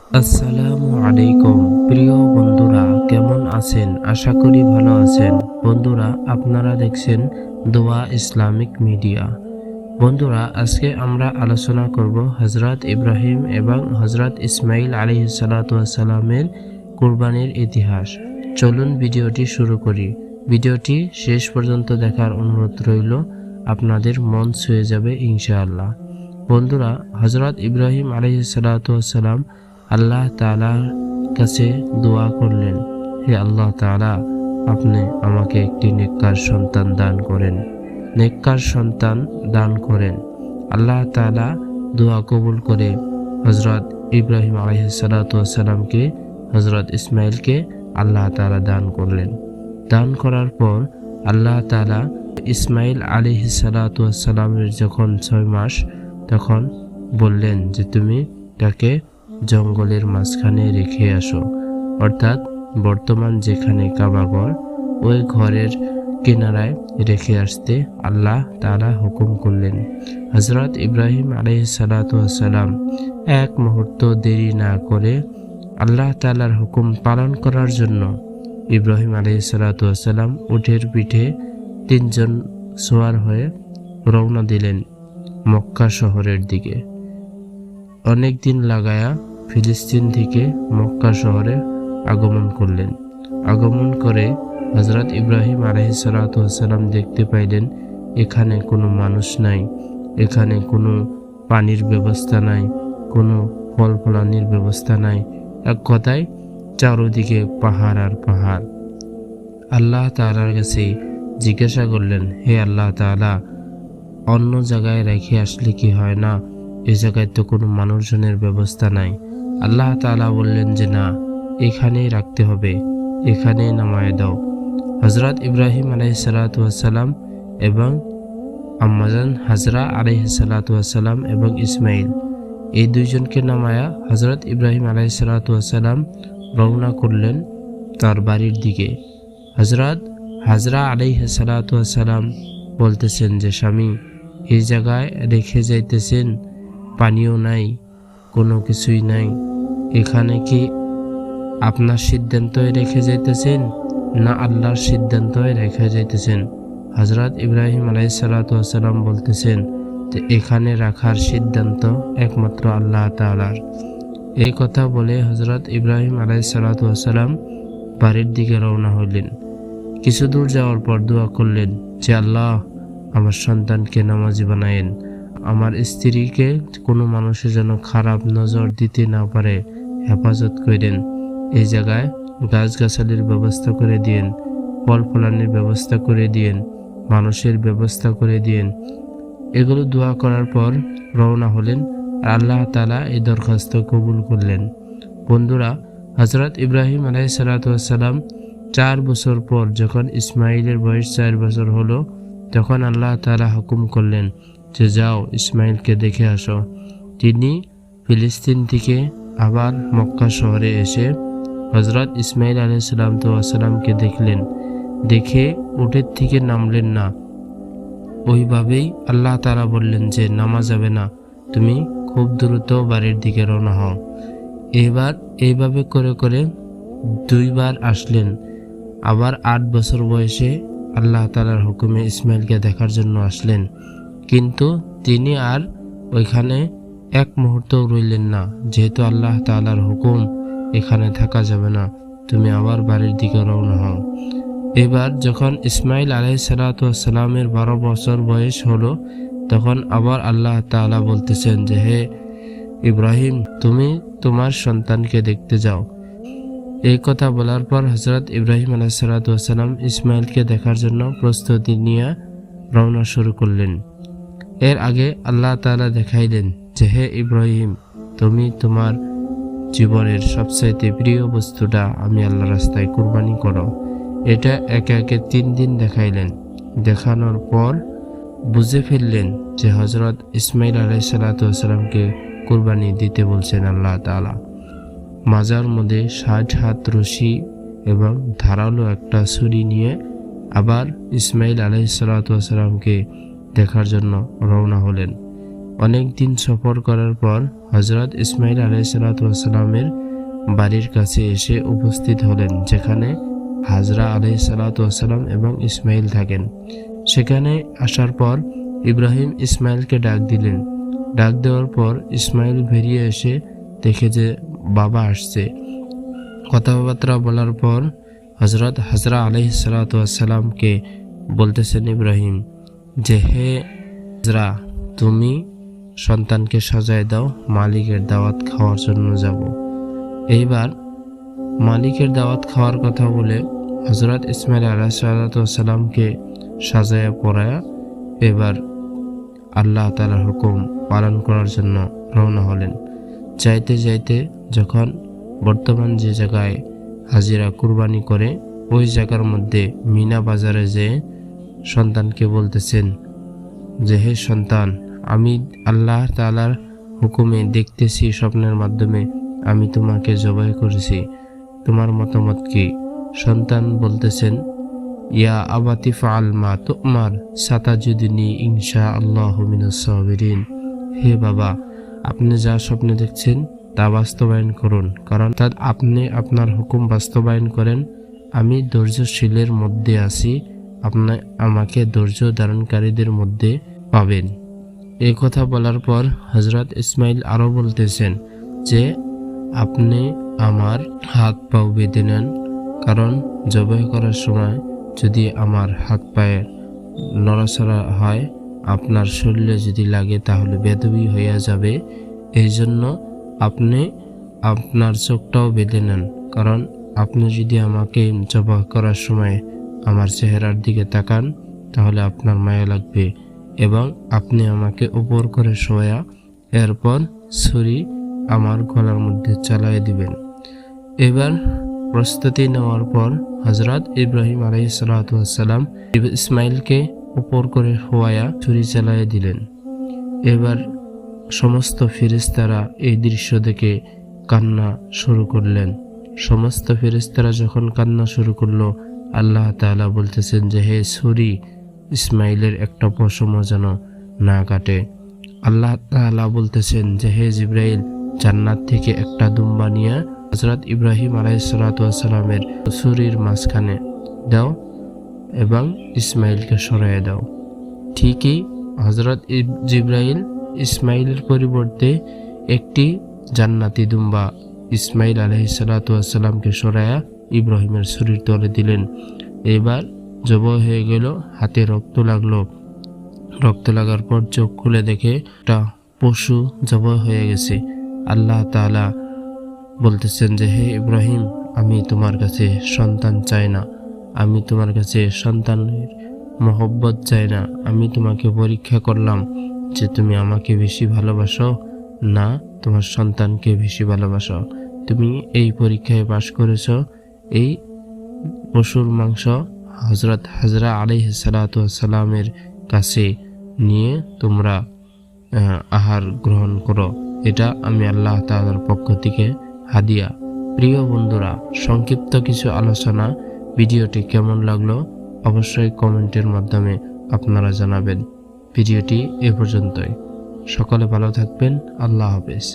আসসালামু আলাইকুম প্রিয় বন্ধুরা, কেমন আছেন? আশা করি ভালো আছেন। বন্ধুরা, আপনারা দেখছেন দোয়া ইসলামিক মিডিয়া। বন্ধুরা, আজকে আমরা আলোচনা করব হযরত ইব্রাহিম এবং হযরত ইসমাইল আলাইহিসসালামের কুরবানির ইতিহাস। চলুন ভিডিওটি শুরু করি। ভিডিওটি শেষ পর্যন্ত দেখার অনুরোধ রইল, আপনাদের মন ছুঁয়ে যাবে ইনশাআল্লাহ। বন্ধুরা, হযরত ইব্রাহিম আলাইহিসসালাম আল্লাহ তাআলার কাছে দোয়া করলেন, হে আল্লাহ তাআলা, আপনি আমাকে একটি নেককার সন্তান দান করেন, নেককার সন্তান দান করেন। আল্লাহ তাআলা দোয়া কবুল করে হযরত ইব্রাহিম আলাইহিসসালামকে, হযরত ইসমাইলকে আল্লাহ তাআলা দান করলেন। দান করার পর আল্লাহ তাআলা ইসমাইল আলাইহিসসালামের যখন 6 মাস, তখন বললেন যে তুমি তাকে জঙ্গলের মাঝখানে রেখে আসো, অর্থাৎ বর্তমান যেখানে কাবাঘর, ওই ঘরের কিনারায় রেখে আসতে আল্লাহ তাআলা হুকুম করলেন। হযরত ইব্রাহিম আলাইহিসসালাম এক মুহূর্ত দেরি না করে আল্লাহ তাআলার হুকুম পালন করার জন্য ইব্রাহিম আলাইহিসসালাম উটের পিঠে 3 জন সওয়ার হয়ে রওনা দিলেন মক্কা শহরের দিকে। অনেক দিন লাগায়া ফিলিস্তিন থেকে মক্কা শহরে আগমন করলেন। আগমন করে হযরত ইব্রাহিম আলাইহিসসালাম দেখতে পাইলেন এখানে কোনো মানুষ নাই, এখানে কোনো পানির ব্যবস্থা নাই, কোনো ফল ফলানির ব্যবস্থা নাই। এক কথায় চারদিকে পাহাড় আর পাহাড়। আল্লাহ তাআলার কাছে জিজ্ঞাসা করলেন, হে আল্লাহ তাআলা, অন্য জায়গায় রেখে আসলে কি হয় না? এই জায়গায় তো কোনো মানুষজনের ব্যবস্থা নাই। আল্লাহ তাআলা বললেন যে না, এখানেই রাখতে হবে, এখানেই নামায় দাও। হযরত ইব্রাহিম আলাইহিসসালাম এবং আম্মাজান হাজরা আলাইহিসসালাম এবং ইসমাইল, এই দুইজনকে নামায়া হযরত ইব্রাহিম আলাইহিসসালাম রওনা করলেন তার বাড়ির দিকে। হযরত হাজরা আলাইহিসসালাম বলতেছেন যে স্বামী, এই জায়গায় রেখে যাইতেছেন, পানিও নাই, কোনো কিছুই নাই, এখানে কি আপনার সিদ্ধান্তই রেখে যাইতেছেন না আল্লাহর সিদ্ধান্তই রেখে যাইতেছেন? হযরত ইব্রাহিম আলাইহিসসালাম বলতেছেন যে এখানে রাখার সিদ্ধান্ত একমাত্র আল্লাহ তাআলার। এই কথা বলে হযরত ইব্রাহিম আলাইহিসসালাম বাড়ির দিকে রওনা হইলেন। কিছু দূর যাওয়ার পর দোয়া করলেন যে আল্লাহ, আমার সন্তানকে নামাজি বানায়েন, আমার স্ত্রীকে কোনো মানুষের যেন খারাপ নজর দিতে না পারে, হেফাজত করেন। এই জায়গায় গাছগাছালির ব্যবস্থা করে দিয়েন, ফল ফলানির ব্যবস্থা করে দিয়েন, মানুষের ব্যবস্থা করে দিয়েন। এগুলো দোয়া করার পর রওনা হলেন আর আল্লাহ তাআলা এই দরখাস্ত কবুল করলেন। বন্ধুরা, হযরত ইব্রাহিম আলাইহিসসালাম 4 বছর পর যখন ইসমাইলের বয়স 4 বছর হলো, তখন আল্লাহ তাআলা হুকুম করলেন যে যাও ইসমাইলকে দেখে আসো। তিনি ফিলিস্তিন থেকে আবার মক্কা শহরে এসে হযরত ইসমাইল আলাইহিসসালামকে দেখলেন। দেখে উটের থেকে নামলেন না, ওইভাবেই আল্লাহ তাআলা বললেন যে নামা যাবে না, তুমি খুব দ্রুত বাড়ির দিকে রওনা হও। এবার এইভাবে করে করে 2 বার আসলেন। আবার 8 বছর বয়সে আল্লাহ তাআলার হুকুমে ইসমাইলকে দেখার জন্য আসলেন, কিন্তু তিনি আর ওইখানে এক মুহূর্ত রইলেন না। যেহেতু আল্লাহ তাআলার হুকুম, এখানে থাকা যাবে না, তুমি আবার বাড়ির দিকে রওনা হও। এবার যখন ইসমাইল আলাইহিসসালামের 12 বছর বয়স হলো, তখন আবার আল্লাহ তাআলা বলতেছেন যে হে ইব্রাহিম, তুমি তোমার সন্তানকে দেখতে যাও। এই কথা বলার পর হযরত ইব্রাহিম আলাইহিসসালাম ইসমাইলকে দেখার জন্য প্রস্তুতি নিয়ে রওনা শুরু করলেন। এর আগে আল্লাহ তাআলা দেখাইলেন যে হে ইব্রাহিম, তুমি তোমার জীবনের সবচাইতে প্রিয় বস্তুটা আমি আল্লাহর রাস্তায় কুরবানি করো। এটা একে একে 3 দিন দেখাইলেন। দেখানোর পর বুঝে ফেললেন যে হযরত ইসমাইল আলাইহিসসালামকে কুরবানি দিতে বলছেন আল্লাহ তাআলা। মাজার মধ্যে 60 হাত রশি এবং ধারালো একটা ছুরি নিয়ে আবার ইসমাইল আলাইহিসসালামকে দেখার জন্য রওনা হলেন। অনেক দিন সফর করার পর হযরত ইসমাইল আলাইহিসসালামের বাড়ির কাছে এসে উপস্থিত হলেন, যেখানে হাজরা আলাইহিসসালাম এবং ইসমাইল থাকেন। সেখানে আসার পর ইব্রাহিম ইসমাইলকে ডাক দিলেন। ডাক দেওয়ার পর ইসমাইল বেরিয়ে এসে দেখে যে বাবা আসছে। কথাবার্তা বলার পর হযরত হাজরা আলাইহিসসালামকে বলতেছেন ইব্রাহিম যে, হে হাজরা, তুমি সন্তানকে সাজায় দাও, মালিকের দাওয়াত খাওয়ার জন্য যাব। এইবার মালিকের দাওয়াত খাওয়ার কথা বলে হযরত ইসমাইল আলাইহিসসালামকে সাজায়া পরায়া এবার আল্লাহ তাআলার হুকুম পালন করার জন্য রওনা হলেন। যাইতে যাইতে যখন বর্তমান যে জায়গায় হাজিরা কুরবানি করে ওই জায়গার মধ্যে মিনা বাজারে যেয়ে সন্তানকে বলতেছেন যে, হে সন্তান, আমি আল্লাহ তাআলার হুকুমে দেখতেছি স্বপ্নের মাধ্যমে আমি তোমাকে জবাই করেছি, তোমার মতামত কি? সন্তান বলতেছেন, ইয়া আবাতি ফাআল মা তুমার সাতাজিদুনি ইনশাআল্লাহু মিনাস সাবিরিন। হে বাবা, আপনি যা স্বপ্নে দেখছেন তা বাস্তবায়ন করুন, কারণ আপনি আপনার হুকুম বাস্তবায়ন করেন, আমি ধৈর্যশীলের মধ্যে আছি, আপনি আমাকে ধৈর্য ধারণকারীদের মধ্যে পাবেন। এই কথা বলার পর হযরত ইসমাইল আরো বলতেছেন যে, আপনি আমার হাত পাও বেঁধে নেন, কারণ জবাই করার সময় যদি আমার হাত পায়ে নড়াচড়া হয়, আপনার শরীরে যদি লাগে তাহলে বেদবি হইয়া যাবে। এই জন্য আপনি আপনার চোখটাও বেঁধে নেন, কারণ আপনি যদি আমাকে জবাই করার সময় আমার চেহারার দিকে তাকান তাহলে আপনার মায়া লাগবে, এবং আপনি আমাকে উপর করে শোয়া এরপর ছুরি আমার গলার মধ্যে চালিয়ে দিবেন। এবার প্রস্তুতি নেওয়ার পর হযরত ইব্রাহিম আলাইহিসসালাম ইসমাইলকে উপর করে শোয়া ছুরি চালিয়ে দিলেন। এবার সমস্ত ফেরেশতারা এই দৃশ্য দেখে কান্না শুরু করলেন। সমস্ত ফেরেশতারা যখন কান্না শুরু করলো, আল্লাহ তাআলা বলতেছেন যে, হে ছুরি, ইসমাইলের একটা পশমও যেন না কাটে। আল্লাহ তাআলা বলতেছেন যে, হে জিবরাইল, জান্নাত থেকে একটা দুম্বা নিয়ে হযরত ইব্রাহিম আলাইহিসসালামের ছুরির মাঝখানে দাও এবং ইসমাইলকে সরাইয়া দাও। ঠিকই হযরত জিবরাইল ইসমাইলের পরিবর্তে একটি জান্নাতি দুম্বা ইসমাইল আলাইহিসসালামকে সরাইয়া ইব্রাহিমের ছুরির তলে দিলেন। এবার জবাই হয়ে গেল, হাতে রক্ত লাগলো। রক্ত লাগার পর চোখ খুলে দেখে একটা পশু জবাই হয়ে গেছে। আল্লাহ তাআলা বলতেছেন যে, হে ইব্রাহিম, আমি তোমার কাছে সন্তান চাই না, আমি তোমার কাছে সন্তানের মহব্বত চাই না। আমি তোমাকে পরীক্ষা করলাম যে তুমি আমাকে বেশি ভালোবাসো না তোমার সন্তানকে বেশি ভালোবাসো। তুমি এই পরীক্ষায় পাশ করেছো। এই পশুর মাংস হযরত হাজরা আলাইহিসসালামের কাছে নিয়ে তোমরা আহার গ্রহণ করো, এটা আমি আল্লাহ তাআলার পক্ষ থেকে হাদিয়া। প্রিয় বন্ধুরা, সংক্ষিপ্ত কিছু আলোচনা। ভিডিওটি কেমন লাগলো অবশ্যই কমেন্টের মাধ্যমে আপনারা জানাবেন। ভিডিওটি এ পর্যন্তই। সকলে ভালো থাকবেন। আল্লাহ হাফেজ।